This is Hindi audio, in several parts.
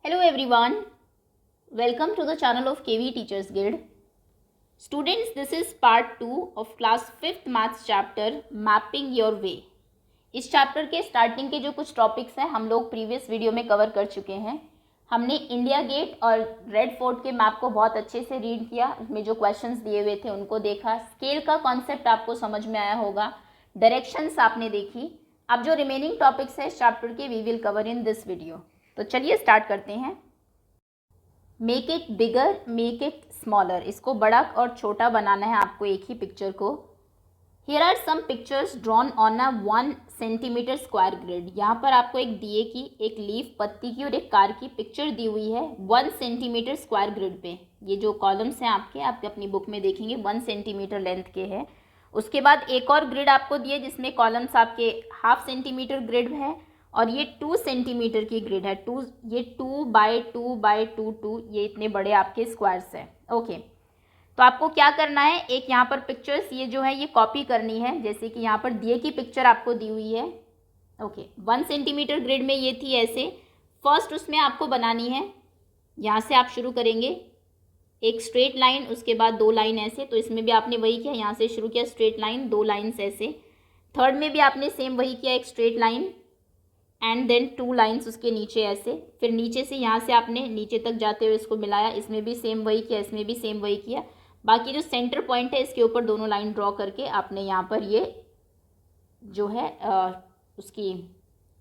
Hello everyone, welcome to the channel of KV Teachers Guild. Students, this is part 2 of class 5th maths chapter Mapping Your Way. इस चैप्टर के स्टार्टिंग के जो कुछ टॉपिक्स हैं हम लोग प्रीवियस वीडियो में कवर कर चुके हैं. हमने इंडिया गेट और रेड फोर्ट के मैप को बहुत अच्छे से रीड किया, उसमें जो क्वेश्चंस दिए हुए थे उनको देखा, स्केल का कॉन्सेप्ट आपको समझ में आया होगा, डायरेक्शंस आपने देखी. अब जो रिमेनिंग टॉपिक्स है इस चैप्टर के we will cover in this video. तो चलिए स्टार्ट करते हैं. Make it bigger, make it smaller. इसको बड़ा और छोटा बनाना है आपको एक ही पिक्चर को. Here are some pictures drawn on a 1 centimetre square grid. यहाँ पर आपको एक दिए की, एक लीफ, पत्ती की और एक कार की पिक्चर दी हुई है 1 सेंटीमीटर स्क्वायर ग्रिड पे. ये जो कॉलम्स हैं आपके, आप अपनी बुक में देखेंगे 1 सेंटीमीटर लेंथ के हैं. उसके बाद एक और ग्रिड आपको दिए जिसमें कॉलम्स आपके 1/2 सेंटीमीटर ग्रिड है और ये 2 सेंटीमीटर की ग्रिड है. ये 2 बाय 2 बाय 2 2, ये इतने बड़े आपके स्क्वायर्स हैं. ओके, तो आपको क्या करना है, एक यहाँ पर पिक्चर्स ये जो है ये कॉपी करनी है. जैसे कि यहाँ पर दिए की पिक्चर आपको दी हुई है. ओके, 1 सेंटीमीटर ग्रिड में ये थी ऐसे. फर्स्ट उसमें आपको बनानी है, यहाँ से आप शुरू करेंगे एक स्ट्रेट लाइन, उसके बाद 2 लाइन ऐसे. तो इसमें भी आपने वही किया, यहाँ से शुरू किया स्ट्रेट लाइन, 2 लाइन्स ऐसे. थर्ड में भी आपने सेम वही किया, एक straight line and then 2 lines उसके नीचे ऐसे. फिर नीचे से यहाँ से आपने नीचे तक जाते हुए इसको मिलाया, इसमें भी सेम वही किया, इसमें भी सेम वही किया. बाकी जो सेंटर पॉइंट है इसके ऊपर दोनों लाइन ड्रॉ करके आपने यहाँ पर ये जो है उसकी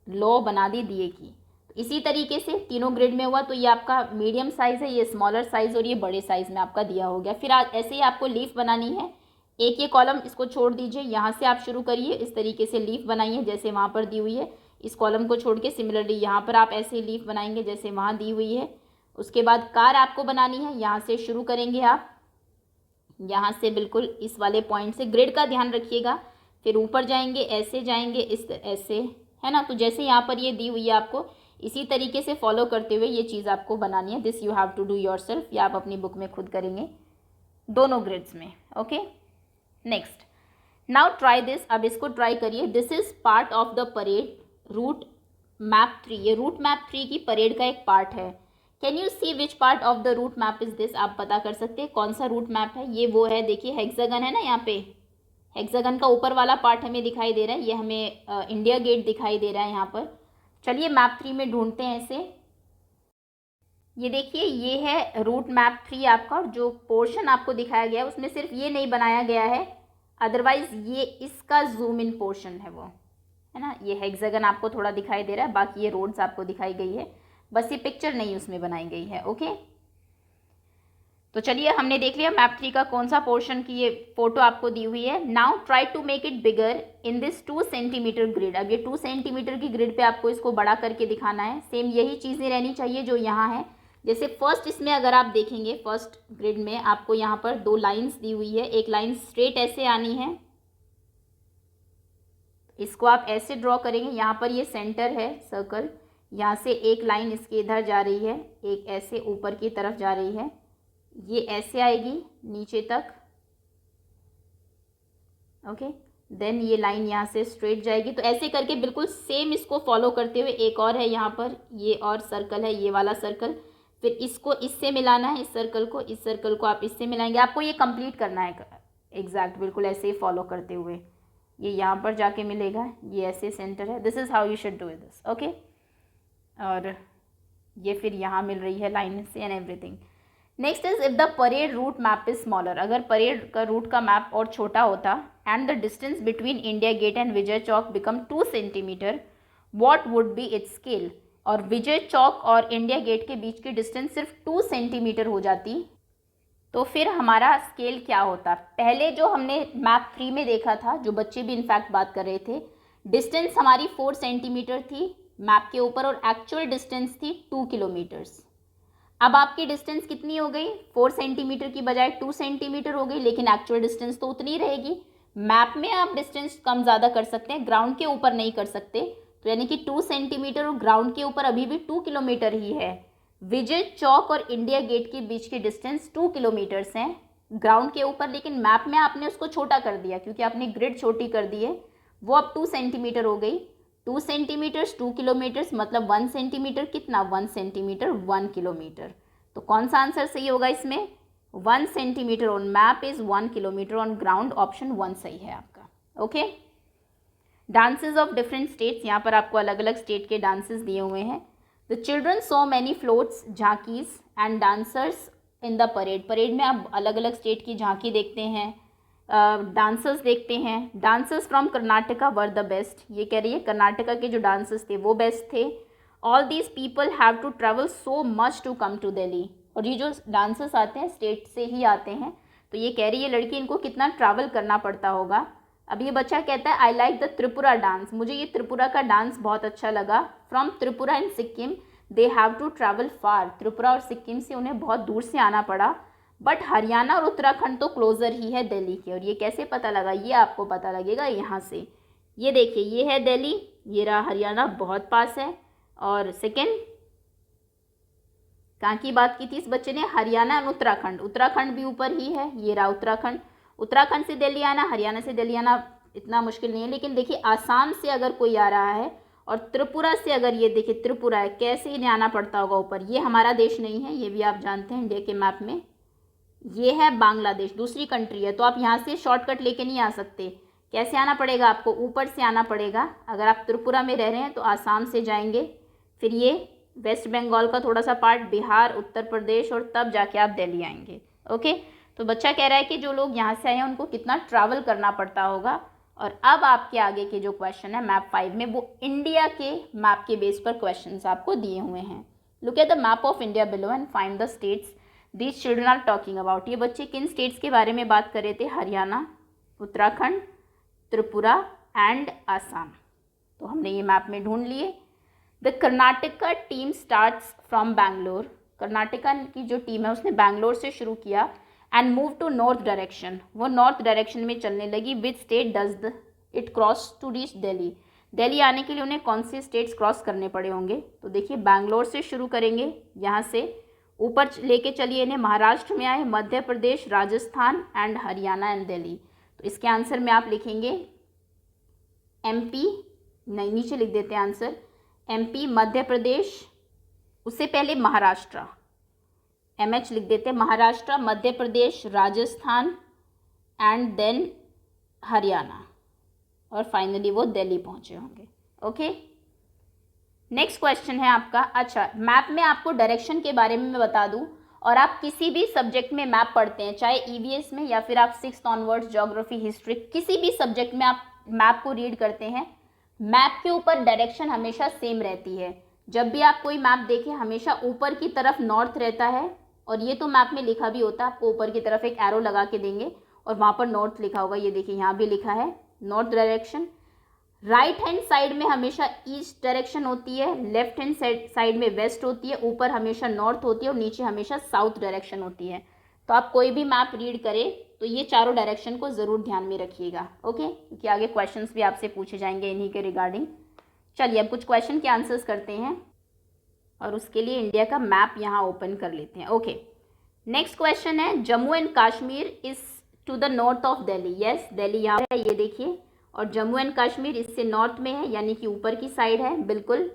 लो बना दी दिए की. इसी तरीके से तीनों ग्रिड में हुआ. तो ये आपका मीडियम साइज़ है, ये स्मॉलर साइज़ और ये बड़े साइज़ में आपका दिया हो गया. फिर ऐसे ही आपको लीफ बनानी है. एक ये कॉलम इसको छोड़ दीजिए, यहाँ से आप शुरू करिए, इस तरीके से लीफ बनाइए जैसे वहाँ पर दी हुई है. इस कॉलम को छोड़ के सिमिलरली यहाँ पर आप ऐसे ही लीफ बनाएंगे जैसे वहाँ दी हुई है. उसके बाद कार आपको बनानी है, यहाँ से शुरू करेंगे आप, यहाँ से बिल्कुल इस वाले पॉइंट से, ग्रिड का ध्यान रखिएगा. फिर ऊपर जाएंगे, ऐसे जाएंगे, इस ऐसे, है ना. तो जैसे यहाँ पर ये दी हुई है आपको इसी तरीके से फॉलो करते हुए ये चीज़ आपको बनानी है. This you have to do yourself, या आप अपनी बुक में खुद करेंगे दोनों ग्रिड्स में. Okay, next, now try this. अब इसको ट्राई करिए. This is part of the parade route map 3. ये रूट मैप 3 की परेड का एक पार्ट है. Can you see which part of the route map is this. आप पता कर सकते हैं कौन सा रूट मैप है. ये वो है, देखिए हेक्सागन है ना, यहाँ पे हेक्सागन का ऊपर वाला पार्ट हमें दिखाई दे रहा है. ये हमें इंडिया गेट दिखाई दे रहा है यहाँ पर. चलिए मैप 3 में ढूंढते हैं इसे. ये देखिए, ये है रूट मैप 3 आपका, और जो पोर्शन आपको दिखाया गया है उसमें सिर्फ ये नहीं बनाया गया है, अदरवाइज ये इसका जूम इन पोर्शन है वो, है ना. ये हेक्सागन आपको थोड़ा दिखाई दे रहा है, बाकी ये रोड्स आपको दिखाई गई है, बस ये पिक्चर नहीं उसमें बनाई गई है. ओके, तो चलिए हमने देख लिया मैप 3 का कौन सा पोर्शन की ये फोटो आपको दी हुई है. Now try to make it bigger in this 2 centimetre grid. अब ये 2 सेंटीमीटर की ग्रिड पे आपको इसको बड़ा करके दिखाना है. सेम यही चीज़ें रहनी चाहिए जो यहाँ है. जैसे फर्स्ट इसमें अगर आप देखेंगे, फर्स्ट ग्रिड में आपको यहाँ पर 2 लाइन्स दी हुई है. एक लाइन स्ट्रेट ऐसे आनी है, इसको आप ऐसे ड्रॉ करेंगे. यहाँ पर ये सेंटर है सर्कल, यहाँ से एक लाइन इसके इधर जा रही है, एक ऐसे ऊपर की तरफ जा रही है, ये ऐसे आएगी नीचे तक. ओके, देन ये लाइन यहाँ से स्ट्रेट जाएगी. तो ऐसे करके बिल्कुल सेम इसको फॉलो करते हुए, एक और है यहाँ पर, ये और सर्कल है, ये वाला सर्कल. फिर इसको इससे मिलाना है, इस सर्कल को, इस सर्कल को आप इससे मिलाएंगे. आपको ये कंप्लीट करना है एग्जैक्ट, बिल्कुल ऐसे ही फॉलो करते हुए. ये यहाँ पर जाके मिलेगा, ये ऐसे सेंटर है. This is how you should do this. Okay, और ये फिर यहाँ मिल रही है लाइन से and everything. Next is if the parade route map is smaller. अगर परेड का रूट का मैप और छोटा होता and the distance between India Gate and Vijay Chowk become 2 centimetre, what would be its scale. और विजय चौक और इंडिया गेट के बीच की डिस्टेंस सिर्फ 2 सेंटीमीटर हो जाती, तो फिर हमारा स्केल क्या होता. पहले जो हमने मैप 3 में देखा था, जो बच्चे भी इनफैक्ट बात कर रहे थे, डिस्टेंस हमारी 4 सेंटीमीटर थी मैप के ऊपर और एक्चुअल डिस्टेंस थी 2 किलोमीटर्स. अब आपकी डिस्टेंस कितनी हो गई, 4 सेंटीमीटर की बजाय 2 सेंटीमीटर हो गई, लेकिन एक्चुअल डिस्टेंस तो उतनी रहेगी. मैप में आप डिस्टेंस कम ज़्यादा कर सकते हैं, ग्राउंड के ऊपर नहीं कर सकते. तो यानी कि 2 सेंटीमीटर और ग्राउंड के ऊपर अभी भी 2 किलोमीटर ही है. विजय चौक और इंडिया गेट के बीच की डिस्टेंस 2 किलोमीटर्स हैं ग्राउंड के ऊपर, लेकिन मैप में आपने उसको छोटा कर दिया क्योंकि आपने ग्रिड छोटी कर दी है, वो अब 2 सेंटीमीटर हो गई. 2 सेंटीमीटर्स 2 किलोमीटर्स, मतलब 1 सेंटीमीटर कितना, 1 सेंटीमीटर 1 किलोमीटर। तो कौन सा आंसर सही होगा इसमें, 1 centimetre on map is 1 kilometre on ground, option 1 सही है आपका। Okay, dances of different states, यहाँ पर आपको अलग अलग स्टेट के डांसेस दिए हुए हैं। The children saw many floats, झांकीज and dancers in the parade. Parade में आप अलग अलग स्टेट की झांकी देखते हैं, डांसर्स देखते हैं। Dancers from Karnataka were the best, ये कह रही है कर्नाटका के जो डांसर्स थे वो बेस्ट थे। All these people have to travel so much to come to Delhi, और ये जो डांसर्स आते हैं स्टेट से ही आते हैं, तो ये कह रही है लड़की इनको कितना ट्रैवल करना पड़ता होगा। अब ये बच्चा कहता है I like the Tripura dance, मुझे ये त्रिपुरा का डांस बहुत अच्छा लगा। From Tripura and Sikkim they have to travel far, Tripura और सिक्किम से उन्हें बहुत दूर से आना पड़ा। बट हरियाणा और उत्तराखंड तो क्लोजर ही है दिल्ली के। और ये कैसे पता लगा, ये आपको पता लगेगा यहाँ से। ये देखिए, ये है दिल्ली, ये रहा हरियाणा, बहुत पास है। और सेकेंड कहाँ की बात की थी इस बच्चे ने, हरियाणा और उत्तराखंड, उत्तराखंड भी ऊपर ही है, ये रहा उत्तराखंड। उत्तराखंड से दिल्ली आना, हरियाणा से दिल्ली आना इतना मुश्किल नहीं है। लेकिन देखिए आसाम से अगर कोई आ रहा है और त्रिपुरा से, अगर ये देखिए त्रिपुरा है, कैसे इन्हें आना पड़ता होगा ऊपर। ये हमारा देश नहीं है, ये भी आप जानते हैं इंडिया के मैप में। ये है बांग्लादेश, दूसरी कंट्री है, तो आप यहाँ से शॉर्टकट लेके नहीं आ सकते। कैसे आना पड़ेगा आपको, ऊपर से आना पड़ेगा। अगर आप त्रिपुरा में रह रहे हैं तो आसाम से जाएंगे, फिर ये वेस्ट बंगाल का थोड़ा सा पार्ट, बिहार, उत्तर प्रदेश, और तब जाके आप दिल्ली आएंगे। ओके, तो बच्चा कह रहा है कि जो लोग यहाँ से आए हैं उनको कितना ट्रैवल करना पड़ता होगा। और अब आपके आगे के जो क्वेश्चन है मैप 5 में, वो इंडिया के मैप के बेस पर क्वेश्चंस आपको दिए हुए हैं। Look at the map of India below and find the states these children are talking about. ये बच्चे किन स्टेट्स के बारे में बात कर रहे थे, हरियाणा, उत्तराखंड, त्रिपुरा एंड आसाम। तो हमने ये मैप में ढूंढ लिए। The Karnataka team starts from Bangalore, Karnataka की जो टीम है उसने बैंगलोर से शुरू किया। And move to north direction, वो नॉर्थ डायरेक्शन में चलने लगी। Which state does it cross to reach Delhi, Delhi आने के लिए उन्हें कौन से स्टेट्स क्रॉस करने पड़े होंगे। तो देखिए बैंगलोर से शुरू करेंगे, यहाँ से ऊपर लेके चलिए इन्हें, महाराष्ट्र में आए, मध्य प्रदेश, राजस्थान एंड हरियाणा एंड दिल्ली। तो इसके आंसर में आप लिखेंगे एमपी, नहीं नीचे लिख देते हैं आंसर, एमपी, मध्य प्रदेश, उससे पहले महाराष्ट्र, एमएच लिख देते हैं, महाराष्ट्र, मध्य प्रदेश, राजस्थान एंड देन हरियाणा, और फाइनली वो दिल्ली पहुंचे होंगे। ओके, नेक्स्ट क्वेश्चन है आपका। अच्छा, मैप में आपको डायरेक्शन के बारे में मैं बता दूं, और आप किसी भी सब्जेक्ट में मैप पढ़ते हैं, चाहे ईवीएस में या फिर आप 6th ऑनवर्ड्स ज्योग्राफी, हिस्ट्री, किसी भी सब्जेक्ट में आप मैप को रीड करते हैं, मैप के ऊपर डायरेक्शन हमेशा सेम रहती है। जब भी आप कोई मैप देखें हमेशा ऊपर की तरफ नॉर्थ रहता है, और ये तो मैप में लिखा भी होता है, आपको ऊपर की तरफ एक एरो लगा के देंगे और वहाँ पर नॉर्थ लिखा होगा। ये देखिए यहाँ भी लिखा है north direction. Right hand side में हमेशा ईस्ट डायरेक्शन होती है, लेफ्ट हैंड साइड में वेस्ट होती है, ऊपर हमेशा नॉर्थ होती है और नीचे हमेशा साउथ डायरेक्शन होती है। तो आप कोई भी मैप रीड करें तो ये चारों डायरेक्शन को ज़रूर ध्यान में रखिएगा। ओके, क्योंकि आगे क्वेश्चंस भी आपसे पूछे जाएंगे इन्हीं के रिगार्डिंग। चलिए अब कुछ क्वेश्चन के आंसर्स करते हैं, और उसके लिए इंडिया का मैप यहाँ ओपन कर लेते हैं। ओके, नेक्स्ट क्वेश्चन है, Jammu and Kashmir is to the north of Delhi. Yes, Delhi यहाँ है, ये देखिए, और जम्मू एंड कश्मीर इससे नॉर्थ में है, यानी कि ऊपर की साइड है बिल्कुल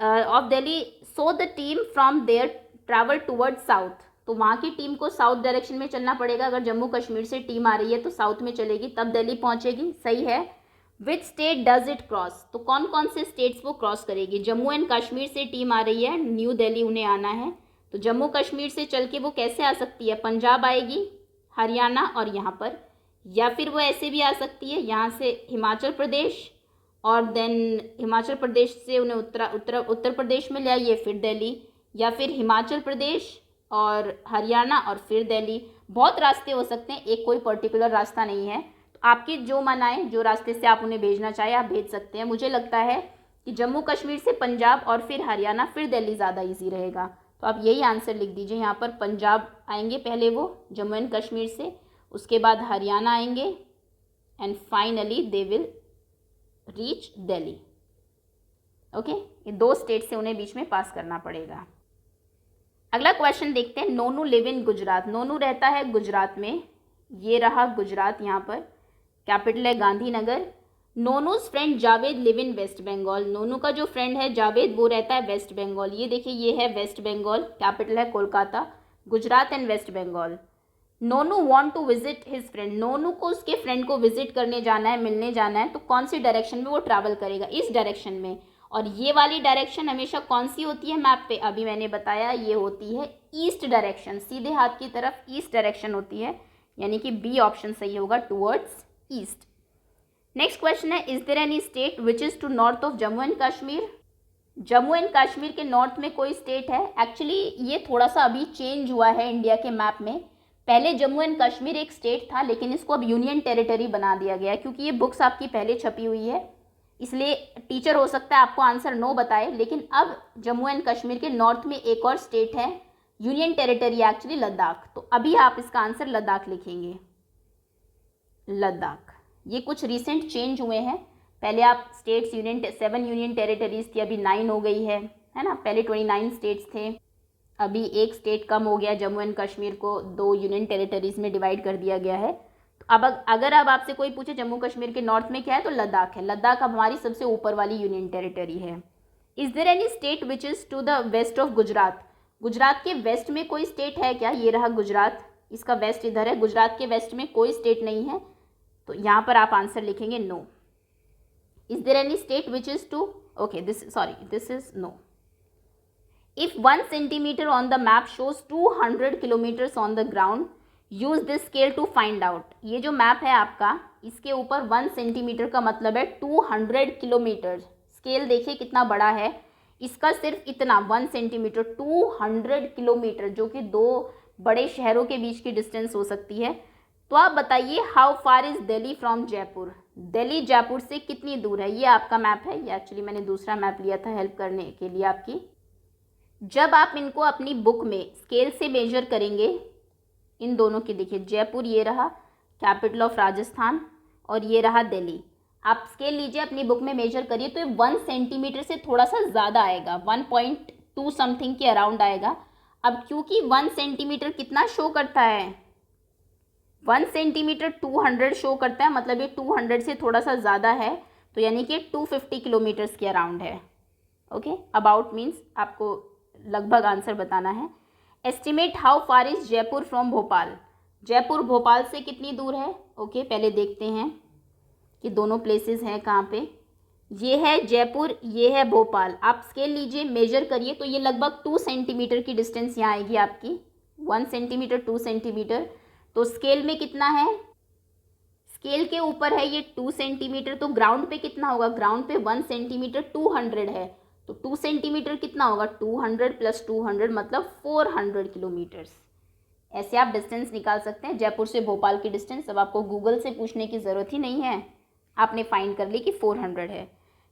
of Delhi. So the team from there travel toward south, तो वहाँ की टीम को साउथ डायरेक्शन में चलना पड़ेगा। अगर जम्मू कश्मीर से टीम आ रही है तो साउथ में चलेगी, तब दिल्ली पहुँचेगी। सही है। विच स्टेट डज इट क्रॉस, तो कौन कौन से स्टेट्स वो क्रॉस करेगी। जम्मू एंड कश्मीर से टीम आ रही है, न्यू दिल्ली उन्हें आना है, तो जम्मू कश्मीर से चल के वो कैसे आ सकती है, पंजाब आएगी, हरियाणा और यहाँ पर, या फिर वो ऐसे भी आ सकती है यहाँ से हिमाचल प्रदेश, और देन हिमाचल प्रदेश से उन्हें उत्तर प्रदेश में ले आइए, फिर दिल्ली, या फिर हिमाचल प्रदेश और हरियाणा और फिर दिल्ली। बहुत रास्ते हो सकते हैं, एक कोई पर्टिकुलर रास्ता नहीं है। तो आपकी जो मन आए, जो रास्ते से आप उन्हें भेजना चाहे आप भेज सकते हैं। मुझे लगता है कि जम्मू कश्मीर से पंजाब और फिर हरियाणा फिर दिल्ली ज़्यादा ईजी रहेगा, तो आप यही आंसर लिख दीजिए। यहाँ पर पंजाब आएंगे पहले वो जम्मू एंड कश्मीर से, उसके बाद हरियाणा आएंगे, and finally they will reach Delhi. Okay, ये 2 स्टेट से उन्हें बीच में पास करना पड़ेगा। अगला क्वेश्चन देखते हैं, नोनू लिव इन गुजरात। नोनू रहता है गुजरात में, ये रहा गुजरात, यहाँ पर कैपिटल है Gandhinagar. Nonu's friend Javed live in West Bengal. Nonu का जो फ्रेंड है जावेद वो रहता है वेस्ट बंगाल। ये देखिए ये है वेस्ट बंगाल, कैपिटल है Kolkata, Gujarat and West Bengal. Nonu want to visit his friend. Nonu को उसके फ्रेंड को विजिट करने जाना है, मिलने जाना है, तो कौन सी डायरेक्शन में वो ट्रैवल करेगा? इस डायरेक्शन में। और ये वाली डायरेक्शन हमेशा कौन सी होती है मैप पे? अभी मैंने बताया ये होती है ईस्ट डायरेक्शन, सीधे हाथ की तरफ ईस्ट डायरेक्शन होती है, यानी कि बी ऑप्शन सही होगा, टूवर्ड्स ईस्ट। नेक्स्ट क्वेश्चन है, is there any state which is to north of Jammu and Kashmir? Jammu and Kashmir के नॉर्थ में कोई स्टेट है? एक्चुअली ये थोड़ा सा अभी चेंज हुआ है इंडिया के मैप में। पहले जम्मू एंड कश्मीर एक स्टेट था, लेकिन इसको अब यूनियन टेरिटरी बना दिया गया है। क्योंकि ये बुक्स आपकी पहले छपी हुई है, इसलिए टीचर हो सकता है आपको आंसर नो बताए, लेकिन अब जम्मू एंड कश्मीर के नॉर्थ में एक और स्टेट है, यूनियन टेरिटरी एक्चुअली लद्दाख। तो अभी आप इसका आंसर लद्दाख लिखेंगे, लद्दाख। ये कुछ रिसेंट चेंज हुए हैं। पहले आप स्टेट्स 7 यूनियन टेरिटरीज थी, अभी 9 हो गई है ना। पहले 29 स्टेट्स थे, अभी एक स्टेट कम हो गया, जम्मू एंड कश्मीर को 2 यूनियन टेरिटरीज में डिवाइड कर दिया गया है। तो अब अगर अब आपसे कोई पूछे जम्मू कश्मीर के नॉर्थ में क्या है, तो लद्दाख है। लद्दाख अब हमारी सबसे ऊपर वाली यूनियन टेरिटरी है। Is there any state which is to the west of Gujarat? Gujarat के वेस्ट में कोई स्टेट है क्या? ये रहा गुजरात, इसका वेस्ट इधर है, गुजरात के वेस्ट में कोई स्टेट नहीं है, तो यहाँ पर आप आंसर लिखेंगे no. Is there any state which is to, okay this is no. If 1 centimetre on the map shows 200 kilometres on the ground, use this scale to find out. ये जो मैप है आपका, इसके ऊपर 1 सेंटीमीटर का मतलब है 200 किलोमीटर। स्केल देखिए कितना बड़ा है, इसका सिर्फ इतना 1 सेंटीमीटर 200 किलोमीटर, जो कि 2 बड़े शहरों के बीच की डिस्टेंस हो सकती है। तो आप बताइए how far is Delhi from Jaipur? Delhi Jaipur से कितनी दूर है? ये आपका मैप है, ये एक्चुअली मैंने दूसरा मैप लिया था हेल्प करने के लिए आपकी। जब आप इनको अपनी बुक में स्केल से मेजर करेंगे, इन दोनों की देखिए, जयपुर ये रहा कैपिटल ऑफ राजस्थान, और ये रहा दिल्ली। आप स्केल लीजिए अपनी बुक में मेजर करिए, तो ये 1 सेंटीमीटर से थोड़ा सा ज़्यादा आएगा, 1.2 समथिंग के अराउंड आएगा। अब क्योंकि 1 सेंटीमीटर कितना शो करता है, 1 सेंटीमीटर 200 शो करता है, मतलब ये 200 से थोड़ा सा ज़्यादा है, तो यानी कि 250 किलोमीटर्स के अराउंड है। ओके, अबाउट मीन्स आपको लगभग आंसर बताना है। Estimate how far is Jaipur from Bhopal? Jaipur Bhopal से कितनी दूर है? ओके, पहले देखते हैं कि दोनों प्लेसेस हैं कहाँ पे। ये है जयपुर, ये है भोपाल। आप स्केल लीजिए, मेजर करिए, तो ये लगभग 2 सेंटीमीटर की डिस्टेंस यहाँ आएगी आपकी, 1 सेंटीमीटर 2 सेंटीमीटर। तो स्केल में कितना है? स्केल के ऊपर है ये 2 सेंटीमीटर, तो ग्राउंड पे कितना होगा? ग्राउंड पे 1 सेंटीमीटर 200 है, तो 2 सेंटीमीटर कितना होगा? 200 + 200 मतलब 400 किलोमीटर्स। ऐसे आप डिस्टेंस निकाल सकते हैं, जयपुर से भोपाल की डिस्टेंस। अब आपको गूगल से पूछने की ज़रूरत ही नहीं है, आपने फाइंड कर ली कि 400 है।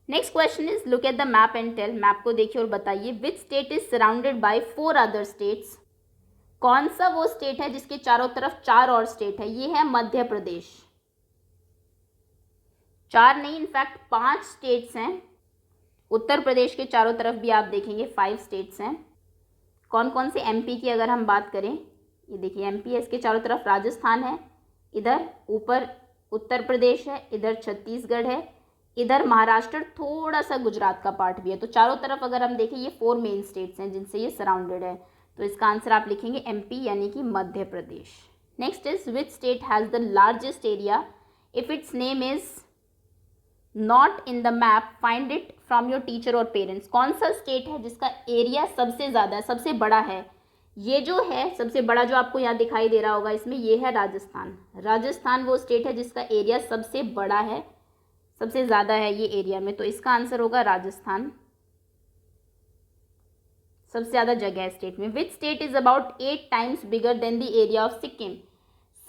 Next question is look at the map and tell. Map को देखिए और बताइए which state is surrounded by 4 other states? कौन सा वो स्टेट है जिसके चारों तरफ 4 और स्टेट है? ये है मध्य प्रदेश। 4 नहीं, इनफैक्ट 5 स्टेट्स हैं। उत्तर प्रदेश के चारों तरफ भी आप देखेंगे 5 स्टेट्स हैं। कौन कौन से? एमपी की अगर हम बात करें, ये देखिए एमपी है, इसके चारों तरफ राजस्थान है, इधर ऊपर उत्तर प्रदेश है, इधर छत्तीसगढ़ है, इधर महाराष्ट्र, थोड़ा सा गुजरात का पार्ट भी है। तो चारों तरफ अगर हम देखें, ये 4 मेन स्टेट्स हैं जिनसे ये सराउंडेड है। तो इसका आंसर आप लिखेंगे एमपी, यानी कि Madhya Pradesh. Next is which state has the largest area if its name is not in the map, find it from your teacher और पेरेंट्स। कौन सा स्टेट है जिसका एरिया सबसे ज़्यादा है, सबसे बड़ा है? ये जो है सबसे बड़ा, जो आपको यहाँ दिखाई दे रहा होगा इसमें, ये है राजस्थान। राजस्थान वो स्टेट है जिसका एरिया सबसे बड़ा है, सबसे ज़्यादा है ये एरिया में, तो इसका आंसर होगा राजस्थान। सबसे ज़्यादा जगह है स्टेट में। Which state is about 8 times bigger than the area of Sikkim?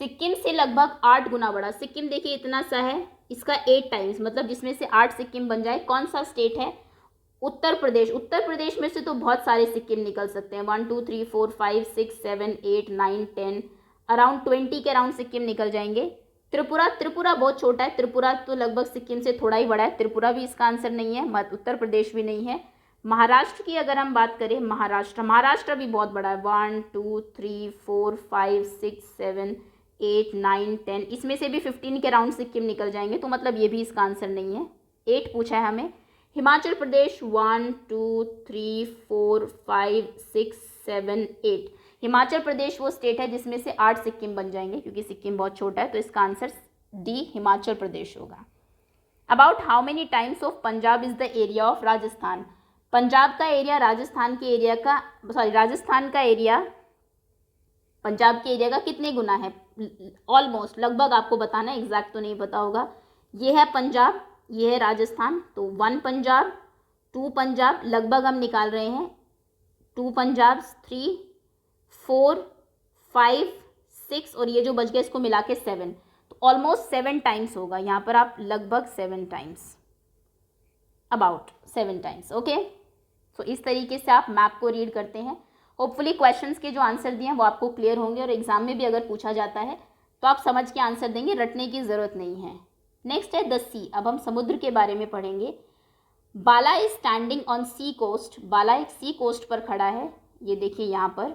Sikkim से लगभग 8 गुना बड़ा। सिक्किम देखिए इतना सा है, इसका 8 टाइम्स, मतलब जिसमें से 8 सिक्किम बन जाए। कौन सा स्टेट है? उत्तर प्रदेश। उत्तर प्रदेश में से तो बहुत सारे सिक्किम निकल सकते हैं, 1 2 3 4 5 6 7 8 9 10, अराउंड 20 के अराउंड सिक्किम निकल जाएंगे। त्रिपुरा, त्रिपुरा बहुत छोटा है, त्रिपुरा तो लगभग सिक्किम से थोड़ा ही बड़ा है, त्रिपुरा भी इसका आंसर नहीं है, उत्तर प्रदेश भी नहीं है। महाराष्ट्र की अगर हम बात करें, महाराष्ट्र भी बहुत बड़ा है, 1 2 3 4 5 6 7 8, 9, 10, इसमें से भी 15 के राउंड सिक्किम निकल जाएंगे, तो मतलब ये भी इसका आंसर नहीं है। 8 पूछा है हमें। हिमाचल प्रदेश 1, 2, 3, 4, 5, 6, 7, 8। हिमाचल प्रदेश वो स्टेट है जिसमें से 8 सिक्किम बन जाएंगे, क्योंकि सिक्किम बहुत छोटा है, तो इसका आंसर डी हिमाचल प्रदेश होगा। About how many times of Punjab is the area of Rajasthan. Punjab का एरिया राजस्थान के एरिया का, राजस्थान का एरिया पंजाब के एरिया का कितने गुना है? ऑलमोस्ट, लगभग आपको बताना है, एग्जैक्ट तो नहीं पता होगा। ये है पंजाब, ये है राजस्थान, तो 1 पंजाब, 2 पंजाब, लगभग हम निकाल रहे हैं 2 पंजाब, 3, 4, 5, 6 और ये जो बच गया इसको मिला के 7, तो ऑलमोस्ट 7 टाइम्स होगा यहाँ पर। आप लगभग 7 टाइम्स, अबाउट 7 टाइम्स। ओके, सो इस तरीके से आप मैप को रीड करते हैं। होपफुली क्वेश्चंस के जो आंसर दिए हैं वो आपको क्लियर होंगे, और एग्जाम में भी अगर पूछा जाता है तो आप समझ के आंसर देंगे, रटने की ज़रूरत नहीं है। नेक्स्ट है द सी। अब हम समुद्र के बारे में पढ़ेंगे। Bala is standing on sea coast. Bala एक सी कोस्ट पर खड़ा है, ये देखिए यहाँ पर,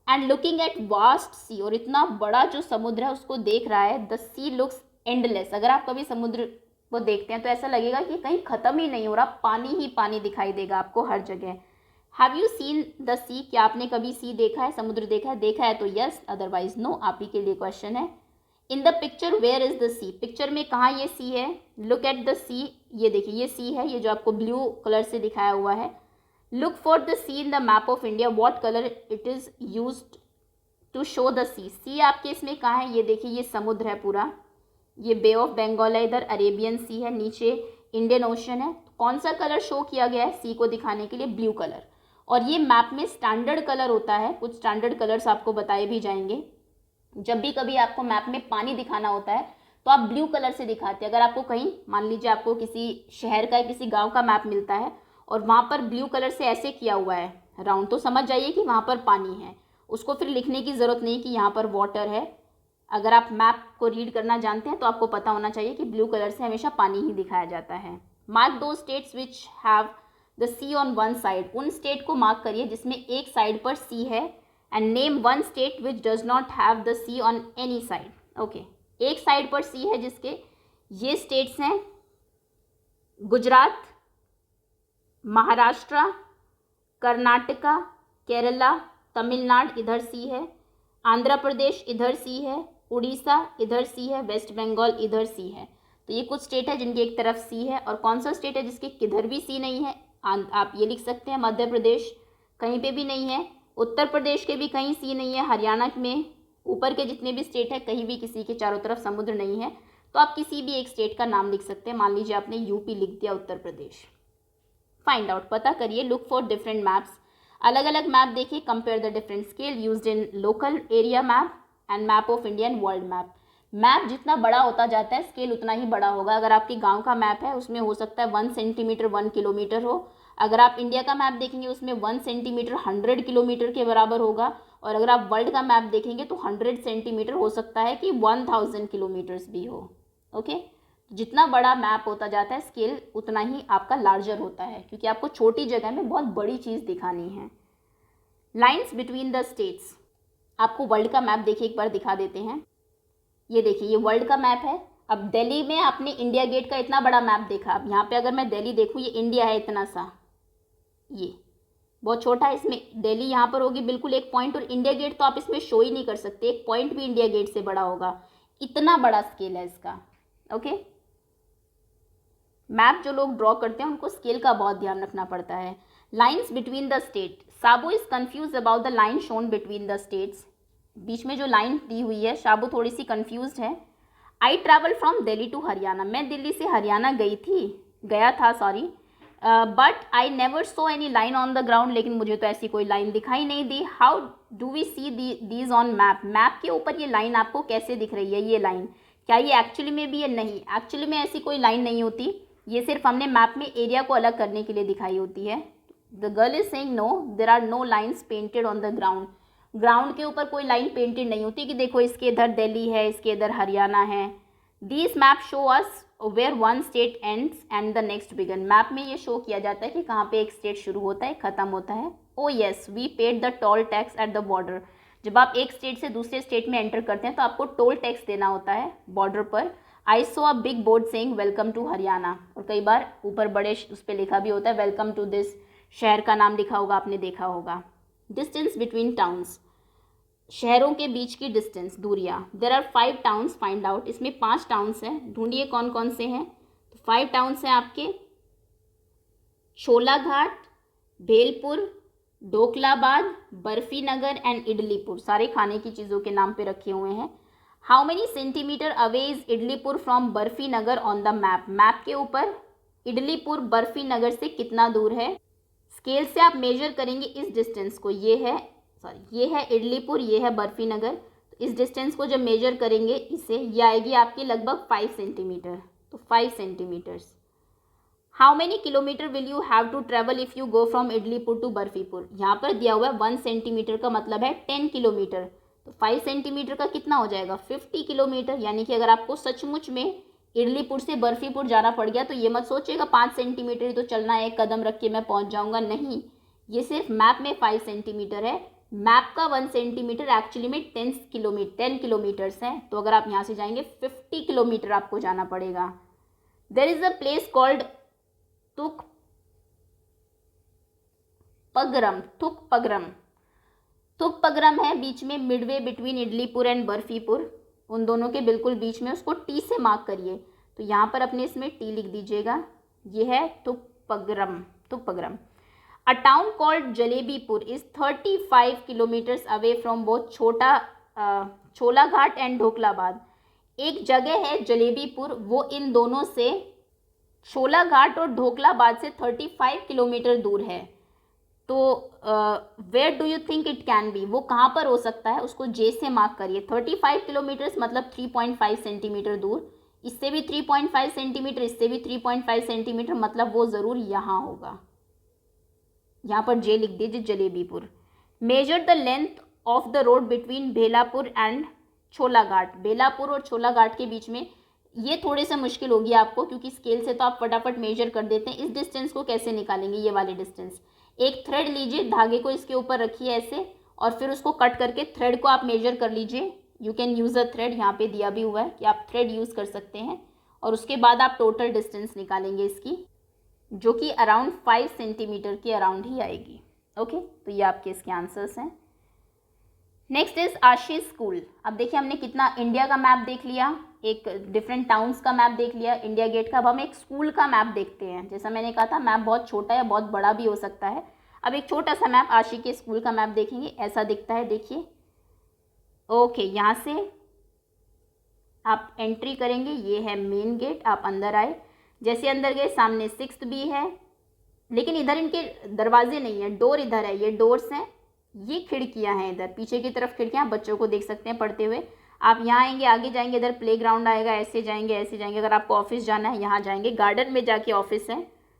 एंड लुकिंग एट वास्ट सी, और इतना बड़ा जो समुद्र है उसको देख रहा है। The sea looks endless. अगर आप कभी समुद्र को देखते हैं तो ऐसा लगेगा कि कहीं ख़त्म ही नहीं हो रहा, पानी ही पानी दिखाई देगा आपको हर जगह। हैव यू सीन द सी? क्या आपने कभी सी देखा है, समुद्र देखा है? देखा है तो यस, अदरवाइज नो। आप ही के लिए क्वेश्चन है। In the picture where is the sea? Picture में कहाँ ये सी है? लुक एट द सी, ये देखिए ये सी है, ये जो आपको ब्लू कलर से दिखाया हुआ है। Look for the sea in the map of India, what colour it is used to show the sea? Sea आपके इसमें कहाँ है? ये देखिए ये समुद्र है पूरा, ये बे ऑफ बंगाल है, इधर अरेबियन सी है, नीचे इंडियन ओशन है। कौन सा कलर शो किया गया है सी को दिखाने के लिए? Blue colour. और ये मैप में स्टैंडर्ड कलर होता है, कुछ स्टैंडर्ड कलर्स आपको बताए भी जाएंगे। जब भी कभी आपको मैप में पानी दिखाना होता है तो आप ब्लू कलर से दिखाते हैं। अगर आपको कहीं, मान लीजिए आपको किसी शहर का, किसी गांव का मैप मिलता है और वहाँ पर ब्लू कलर से ऐसे किया हुआ है राउंड, तो समझ जाइए कि वहाँ पर पानी है। उसको फिर लिखने की ज़रूरत नहीं कि यहाँ पर वाटर है। अगर आप मैप को रीड करना जानते हैं तो आपको पता होना चाहिए कि ब्लू कलर से हमेशा पानी ही दिखाया जाता है। Mark two states which have the sea on one side. उन स्टेट को मार्क करिए जिसमें एक साइड पर सी है, and name one state which does not have the sea on any side. Okay, एक साइड पर सी है जिसके, ये स्टेट्स हैं गुजरात, महाराष्ट्र, कर्नाटका, केरला, तमिलनाडु, इधर सी है, आंध्र प्रदेश इधर सी है, उड़ीसा इधर सी है, वेस्ट बंगाल इधर सी है। तो ये कुछ स्टेट है जिनकी एक तरफ सी है। और कौन सा स्टेट है जिसके किधर भी सी नहीं है? आप ये लिख सकते हैं मध्य प्रदेश, कहीं पे भी नहीं है। उत्तर प्रदेश के भी कहीं सी नहीं है। हरियाणा में ऊपर के जितने भी स्टेट है कहीं भी किसी के चारों तरफ समुद्र नहीं है। तो आप किसी भी एक स्टेट का नाम लिख सकते हैं। मान लीजिए आपने यूपी लिख दिया, उत्तर प्रदेश। फाइंड आउट, पता करिए। लुक फॉर डिफरेंट मैप्स, अलग अलग मैप देखिए। Compare the different scale used in local area map and map of India and world map. Map जितना बड़ा होता जाता है स्केल उतना ही बड़ा होगा। अगर आपके गांव का मैप है उसमें हो सकता है 1 सेंटीमीटर 1 किलोमीटर हो। अगर आप इंडिया का मैप देखेंगे उसमें 1 सेंटीमीटर 100 किलोमीटर के बराबर होगा। और अगर आप वर्ल्ड का मैप देखेंगे तो 100 सेंटीमीटर हो सकता है कि 1000 किलोमीटर्स भी हो। ओके, जितना बड़ा मैप होता जाता है स्केल उतना ही आपका लार्जर होता है, क्योंकि आपको छोटी जगह में बहुत बड़ी चीज़ दिखानी है। लाइन्स बिटवीन द स्टेट्स, आपको वर्ल्ड का मैप देखिए एक बार दिखा देते हैं। ये देखिए ये वर्ल्ड का मैप है। अब दिल्ली में आपने इंडिया गेट का इतना बड़ा मैप देखा। अब यहाँ पे अगर मैं दिल्ली देखूँ, ये इंडिया है इतना सा, ये बहुत छोटा है, इसमें दिल्ली यहाँ पर होगी बिल्कुल एक पॉइंट, और इंडिया गेट तो आप इसमें शो ही नहीं कर सकते, एक पॉइंट भी इंडिया गेट से बड़ा होगा। इतना बड़ा स्केल है इसका। ओके, मैप जो लोग ड्रॉ करते हैं उनको स्केल का बहुत ध्यान रखना पड़ता है। Lines between the state, Sabu is confuse about the line shown between the states. बीच में जो लाइन दी हुई है, शाबू थोड़ी सी कंफ्यूज्ड है। I travel from Delhi to Haryana, मैं दिल्ली से हरियाणा गया था but I never saw any line on the ground, लेकिन मुझे तो ऐसी कोई लाइन दिखाई नहीं दी। How do we see these on map, map के ऊपर ये लाइन आपको कैसे दिख रही है? ये लाइन क्या ये एक्चुअली में भी है? नहीं, एक्चुअली में ऐसी कोई लाइन नहीं होती, ये सिर्फ हमने मैप में एरिया को अलग करने के लिए दिखाई होती है। The girl is saying no, there are no lines painted on the ground. Ground के ऊपर कोई लाइन पेंटेड नहीं होती कि देखो इसके इधर दिल्ली है, इसके इधर हरियाणा है। This map show us where one state ends and the next began. Map में ये शो किया जाता है कि कहाँ पे एक स्टेट शुरू होता है ख़त्म होता है। Oh yes, we paid the toll tax at the border. जब आप एक स्टेट से दूसरे स्टेट में एंटर करते हैं तो आपको टोल टैक्स देना होता है बॉर्डर पर। I saw a big board saying welcome to Haryana, और कई बार ऊपर बड़े उस पर लिखा भी होता है वेलकम टू दिस, शहर का नाम लिखा होगा, आपने देखा होगा। डिस्टेंस बिटवीन टाउन्स, शहरों के बीच की डिस्टेंस, दूरियाँ। There are 5 towns, find out, इसमें 5 टाउन्स हैं, ढूंढिए कौन कौन से हैं। तो 5 टाउन्स हैं आपके छोलाघाट, भेलपुर, ढोकलाबाद, बर्फी नगर एंड इडलीपुर। सारे खाने की चीज़ों के नाम पे रखे हुए हैं। How many centimetre away is Idlipur from Barfinagar on the map, map के ऊपर इडलीपुर बर्फी नगर से कितना दूर है। स्केल से आप मेजर करेंगे इस डिस्टेंस को, ये है इडलीपुर, ये है बर्फी नगर। तो इस डिस्टेंस को जब मेजर करेंगे इससे, ये आएगी आपकी लगभग 5 सेंटीमीटर। तो 5 centimetres. How many kilometre will you have to travel if you go from Idlipur to Barfipur. यहाँ पर दिया हुआ है 1 सेंटीमीटर का मतलब है 10 किलोमीटर। तो 5 सेंटीमीटर का कितना हो जाएगा, 50 किलोमीटर। यानी कि अगर आपको सचमुच में इडलीपुर से बर्फीपुर जाना पड़ गया तो ये मत सोचिएगा 5 सेंटीमीटर ही तो चलना है, एक कदम रख के मैं पहुँच जाऊँगा, नहीं। ये सिर्फ मैप में 5 सेंटीमीटर है, मैप का 1 सेंटीमीटर एक्चुअली में 10 किलोमीटर्स है। तो अगर आप यहाँ से जाएंगे 50 किलोमीटर आपको जाना पड़ेगा। There is a place called Thukpagaram है बीच में, midway between Idlipur and Barfipur, उन दोनों के बिल्कुल बीच में, उसको टी से मार्क करिए। तो यहाँ पर अपने इसमें टी लिख दीजिएगा, ये है Thukpagaram. A town called Jalebipur is 35 kilometres away from both Cholaghat and Dhoklabad. एक जगह है जलेबीपुर, वो इन दोनों से, छोलाघाट और ढोकलाबाद से 35 किलोमीटर दूर है। तो where do you think it can be, वो कहाँ पर हो सकता है, उसको जे से मार्क करिए। 35 किलोमीटर्स मतलब 3.5 सेंटीमीटर दूर, इससे भी 3.5 सेंटीमीटर, इससे भी 3.5 सेंटीमीटर, मतलब वो ज़रूर यहाँ होगा। यहाँ पर जे लिख दीजिए, Jalebipur. Measure the length of the road between Bhelapur and Cholaghat, Belapur और छोलाघाट के बीच में, ये थोड़े से मुश्किल होगी आपको क्योंकि स्केल से तो आप फटाफट मेजर कर देते हैं। इस डिस्टेंस को कैसे निकालेंगे, ये वाले डिस्टेंस। एक थ्रेड लीजिए, धागे को इसके ऊपर रखिए ऐसे, और फिर उसको कट करके थ्रेड को आप मेजर कर लीजिए। You can use a thread, यहाँ पे दिया भी हुआ है कि आप थ्रेड यूज़ कर सकते हैं। और उसके बाद आप टोटल डिस्टेंस निकालेंगे इसकी, जो कि अराउंड 5 सेंटीमीटर के अराउंड ही आएगी। ओके, तो ये आपके इसके आंसर्स हैं। Next is Ashish school. अब देखिए हमने कितना इंडिया का मैप देख लिया, एक डिफरेंट टाउन्स का मैप देख लिया, इंडिया गेट का। अब हम एक स्कूल का मैप देखते हैं। जैसा मैंने कहा था मैप बहुत छोटा या बहुत बड़ा भी हो सकता है। अब एक छोटा सा मैप आशी के स्कूल का मैप देखेंगे, ऐसा दिखता है, देखिए। ओके, यहाँ से आप एंट्री करेंगे, ये है मेन गेट, आप अंदर आए, जैसे अंदर गए सामने 6th बी है, लेकिन इधर इनके दरवाजे नहीं है, डोर इधर है, ये डोर्स हैं, ये खिड़कियां हैं, इधर पीछे की तरफ खिड़कियां, बच्चों को देख सकते हैं पढ़ते हुए। आप यहाँ आएंगे, आगे जाएंगे, इधर प्लेग्राउंड आएगा, ऐसे जाएंगे ऐसे जाएंगे। अगर आपको ऑफिस जाना है यहाँ जाएंगे, गार्डन में जाके ऑफिस है।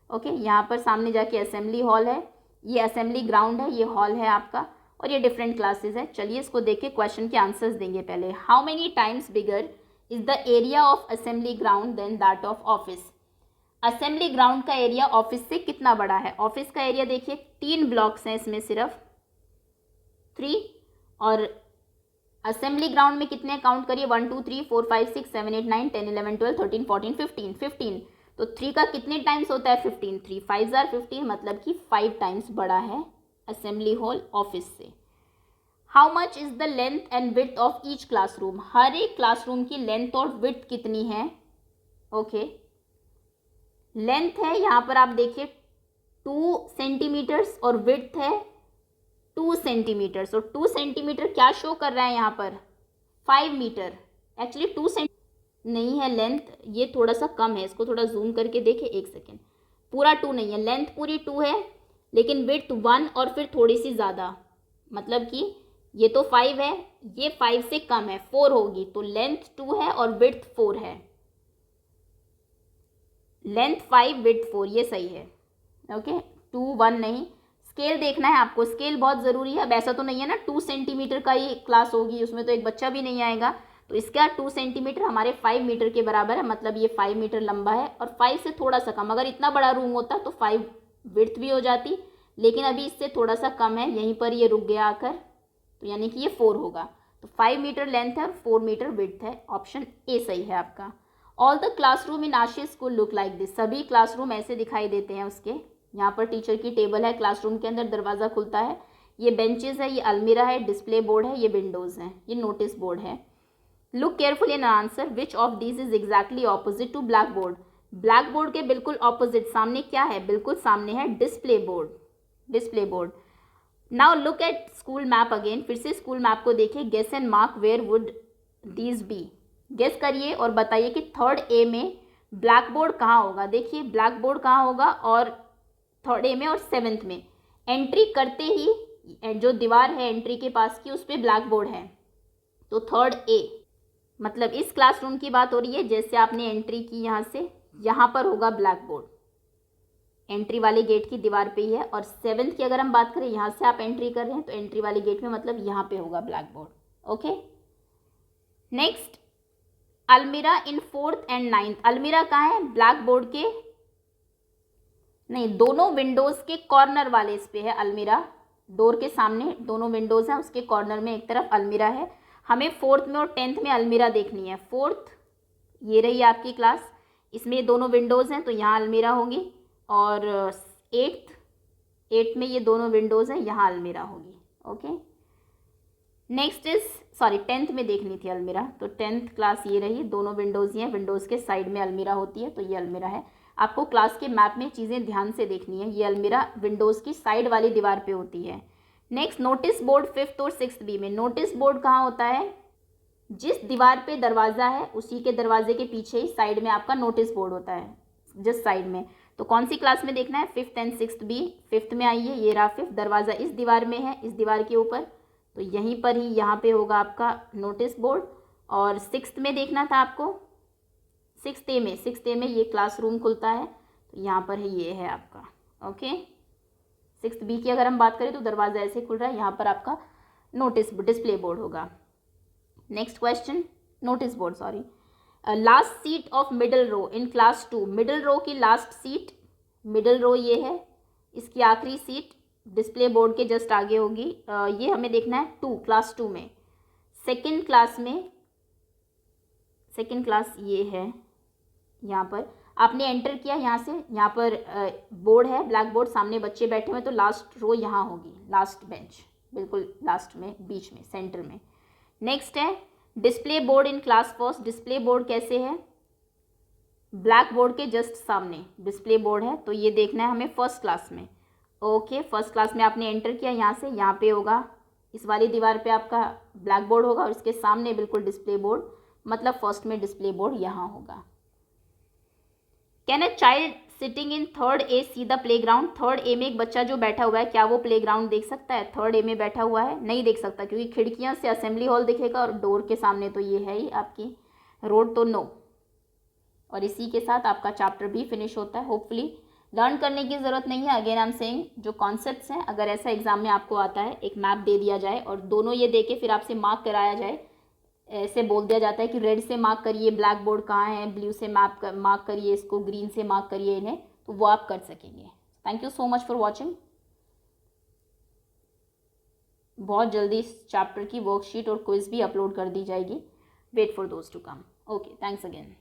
ओके, यहाँ पर सामने जाके असेंबली हॉल है, ये असेंबली ग्राउंड है, ये हॉल है आपका, और ये डिफरेंट क्लासेस है। चलिए इसको देख के क्वेश्चन के आंसर्स देंगे पहले। How many times bigger is the area of assembly ground than that of office. Assembly ground का एरिया ऑफिस से कितना बड़ा है। ऑफिस का एरिया देखिए 3 ब्लॉक्स हैं इसमें, सिर्फ 3, और असेंबली ग्राउंड में कितने काउंट करिए, 1 2 3 4 5 6 7 8 9 10 11 12 13 14 15। तो 3 का कितने टाइम्स होता है, 15। 3 5 जार 15, मतलब कि 5 टाइम्स बड़ा है असेंबली हॉल ऑफिस से। How much is the length and width of each classroom. हर एक क्लासरूम की लेंथ और विड्थ कितनी है। ओके, लेंथ है यहाँ पर आप देखिए 2 सेंटीमीटर्स और विड्थ है 2 सेंटीमीटर्स, और 2 सेंटीमीटर क्या शो कर रहा है यहाँ पर, 5 मीटर। एक्चुअली 2 सेंटी नहीं है लेंथ, ये थोड़ा सा कम है, इसको थोड़ा जूम करके देखें, एक सेकेंड। पूरा 2 नहीं है, लेंथ पूरी 2 है, लेकिन विड्थ 1 और फिर थोड़ी सी ज़्यादा, मतलब कि ये तो 5 है, ये 5 से कम है, 4 होगी। तो लेंथ 2 है और विड्थ 4 है, लेंथ 5 विड्थ 4, ये सही है। ओके, 2 1 नहीं। स्केल देखना है आपको, स्केल बहुत ज़रूरी है। अब ऐसा तो नहीं है ना 2 सेंटीमीटर का ही क्लास होगी, उसमें तो एक बच्चा भी नहीं आएगा। तो इसका 2 सेंटीमीटर हमारे 5 मीटर के बराबर है, मतलब ये 5 मीटर लंबा है, और 5 से थोड़ा सा कम। अगर इतना बड़ा रूम होता तो 5 विड्थ भी हो जाती, लेकिन अभी इससे थोड़ा सा कम है, यहीं पर ये रुक गया आकर। तो यानी कि ये 4 होगा। तो 5 मीटर लेंथ है और 4 मीटर विड्थ है। ऑप्शन ए सही है आपका। All the classroom in Ashish school look like this. सभी क्लासरूम ऐसे दिखाई देते हैं उसके। यहाँ पर टीचर की टेबल है, क्लासरूम के अंदर दरवाज़ा खुलता है, ये बेंचेस है, ये अलमीरा है, डिस्प्ले बोर्ड है, ये विंडोज़ हैं, ये नोटिस बोर्ड है। Look careful in answer which of these is exactly opposite to black board. Black board के बिल्कुल ऑपोजिट सामने क्या है, बिल्कुल सामने है display board. Display board. Now look at school map again. फिर से स्कूल मैप को देखिए। Guess and mark where would these be. Guess करिए और बताइए कि 3rd ए में ब्लैक बोर्ड कहाँ होगा। देखिए ब्लैक बोर्ड कहाँ होगा और 3rd ए में और 7th में। एंट्री करते ही जो दीवार है एंट्री के पास की उस पर ब्लैक बोर्ड है, तो 3rd ए मतलब इस क्लासरूम की बात हो रही है। जैसे आपने एंट्री की यहाँ से, यहाँ पर होगा ब्लैक बोर्ड, एंट्री वाले गेट की दीवार पे ही है। और 7th की अगर हम बात करें, यहाँ से आप एंट्री कर रहे हैं तो एंट्री वाले गेट में मतलब यहाँ पे होगा ब्लैक बोर्ड। ओके, नेक्स्ट अलमीरा इन 4th एंड 9th। अलमीरा कहाँ है, ब्लैक बोर्ड के नहीं, दोनों विंडोज के कॉर्नर वाले इस पे है अलमीरा। डोर के सामने दोनों विंडोज हैं, उसके कॉर्नर में एक तरफ अलमीरा है। हमें 4th में और 10th में अलमीरा देखनी है। 4th ये रही आपकी क्लास, इसमें दोनों विंडोज़ हैं तो यहाँ अलमीरा होगी। और 8th में ये दोनों विंडोज़ हैं, यहाँ अलमीरा होगी। ओके, नेक्स्ट इज 10th में देखनी थी अलमीरा, तो 10th क्लास ये रही, दोनों विंडोज़ ही हैं, विंडोज़ के साइड में अलमीरा होती है, तो ये अलमीरा है। आपको क्लास के मैप में चीज़ें ध्यान से देखनी है। ये अलमीरा विंडोज़ की साइड वाली दीवार पे होती है। नेक्स्ट नोटिस बोर्ड 5th और 6th बी में। नोटिस बोर्ड कहाँ होता है, जिस दीवार पे दरवाज़ा है उसी के दरवाजे के पीछे ही साइड में आपका नोटिस बोर्ड होता है, जिस साइड में। तो कौन सी क्लास में देखना है, 5th and 6th B. 5th में आइए, ये रहा 5th, दरवाज़ा इस दीवार में है, इस दीवार के ऊपर, तो यहीं पर ही यहाँ पे होगा आपका नोटिस बोर्ड। और 6th में देखना था आपको, 6th ए में ये क्लासरूम खुलता है, तो यहाँ पर ही ये है आपका। ओके, 6th बी की अगर हम बात करें तो दरवाज़ा ऐसे खुल रहा है, यहाँ पर आपका डिस्प्ले बोर्ड होगा। Next question, notice board sorry. Last seat of middle row in class 2। Middle row की लास्ट सीट, मिडिल रो ये है, इसकी आखिरी सीट डिस्प्ले बोर्ड के जस्ट आगे होगी। ये हमें देखना है क्लास 2 में। सेकेंड क्लास ये है, यहाँ पर आपने एंटर किया, यहाँ से यहाँ पर बोर्ड है, ब्लैक बोर्ड, सामने बच्चे बैठे हुए, तो लास्ट रो यहाँ होगी, लास्ट बेंच बिल्कुल लास्ट में, बीच में, सेंटर में। नेक्स्ट है display board in class 1st। Display board कैसे है, ब्लैक बोर्ड के जस्ट सामने डिस्प्ले बोर्ड है, तो ये देखना है हमें 1st क्लास में। ओके, 1st क्लास में आपने एंटर किया, यहाँ से यहाँ पे होगा, इस वाली दीवार पे आपका ब्लैक बोर्ड होगा और इसके सामने बिल्कुल डिस्प्ले बोर्ड, मतलब 1st में डिस्प्ले बोर्ड यहाँ होगा। Can a child sitting in 3rd A see the play ground. 3rd ए में एक बच्चा जो बैठा हुआ है, क्या वो प्ले ग्राउंड देख सकता है। 3rd ए में बैठा हुआ है, नहीं देख सकता, क्योंकि खिड़कियाँ से असेंबली हॉल दिखेगा और डोर के सामने तो ये है ही आपकी रोड, तो नो। और इसी के साथ आपका चैप्टर भी फिनिश होता है। होपफुली लर्न करने की ज़रूरत नहीं है। अगेन आई एम सेइंग, जो कॉन्सेप्ट्स हैं, अगर ऐसा एग्जाम में आपको आता है, एक मैप दे दिया जाए और दोनों ये दे के फिर आपसे मार्क कराया जाए, ऐसे बोल दिया जाता है कि रेड से मार्क करिए ब्लैक बोर्ड कहाँ है, ब्लू से मार्क करिए इसको, ग्रीन से मार्क करिए इन्हें, तो वो आप कर सकेंगे। Thank you so much for watching. बहुत जल्दी इस चैप्टर की वर्कशीट और क्विज भी अपलोड कर दी जाएगी। Wait for those to come. Okay, thanks again.